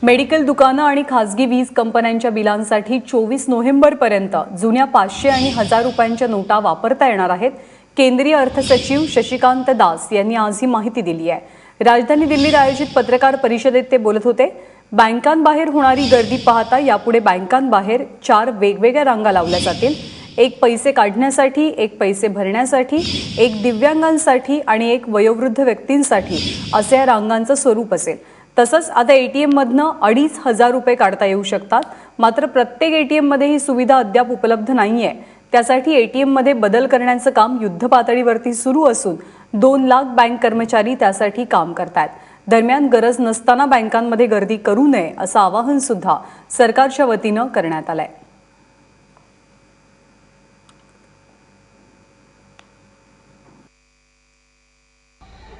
Medical दुकानं आणि खासगी वीज कंपन्यांच्या बिलांसाठी 24 नोव्हेंबरपर्यंत जुन्या 500 आणि 1000 रुपयांच्या नोटा वापरता येणार आहेत. केंद्रीय अर्थसचिव शशिकांत दास यांनी आज ही माहिती दिली आहे. राजधानी दिल्लीत आयोजित पत्रकार परिषदेत ते बोलत होते. बँकांबाहेर होणारी गर्दी पाहता यापुढे बँकांबाहेर 4 वेगवेगळ्या रांगा लावल्या जातील. एक पैसे काढण्यासाठी, एक पैसे भरण्यासाठी, एक दिव्यांगांसाठी आणि एक वयोवृद्ध व्यक्तींसाठी असे या रांगांचं स्वरूप असेल. तसंच आता एटीएम मधनं 2500 रुपये काढता येऊ शकतात. मात्र प्रत्येक एटीएम मध्ये ही सुविधा अद्याप उपलब्ध नाहीये. त्यासाठी एटीएम मध्ये बदल करण्याचं काम युद्धपातळीवरती सुरू असून 2 लाख बँक कर्मचारी त्यासाठी काम करतायत. दरम्यान गरज नसताना बँकांमध्ये गर्दी करू नये असं आवाहन सुद्धा सरकारच्या वतीनं करण्यात आलंय.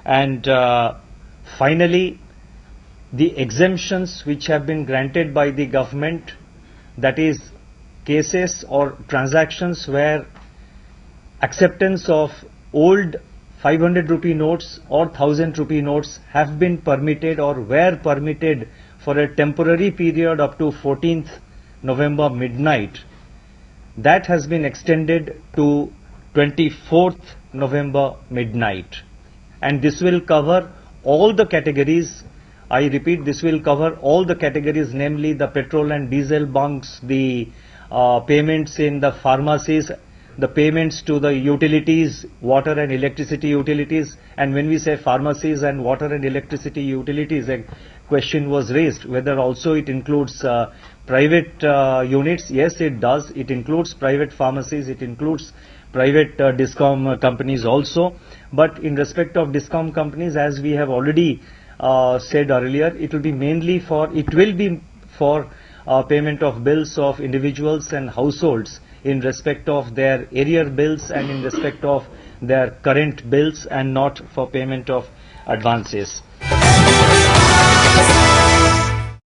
And finally, the exemptions which have been granted by the government, that is cases or transactions where acceptance of old 500 rupee notes or 1000 rupee notes have been permitted or were permitted for a temporary period up to 14th November midnight, that has been extended to 24th November midnight. And this will cover all the categories. I repeat, this will cover all the categories, namely the petrol and diesel bunks, the payments in the pharmacies, the payments to the utilities, water and electricity utilities. And when we say pharmacies and water and electricity utilities, a question was raised whether also it includes private units. Yes, it does. It includes private pharmacies. It includes private discom companies also. But in respect of discom companies, as we have already said earlier, it will be for payment of bills of individuals and households in respect of their arrear bills and in respect of their current bills, and not for payment of advances.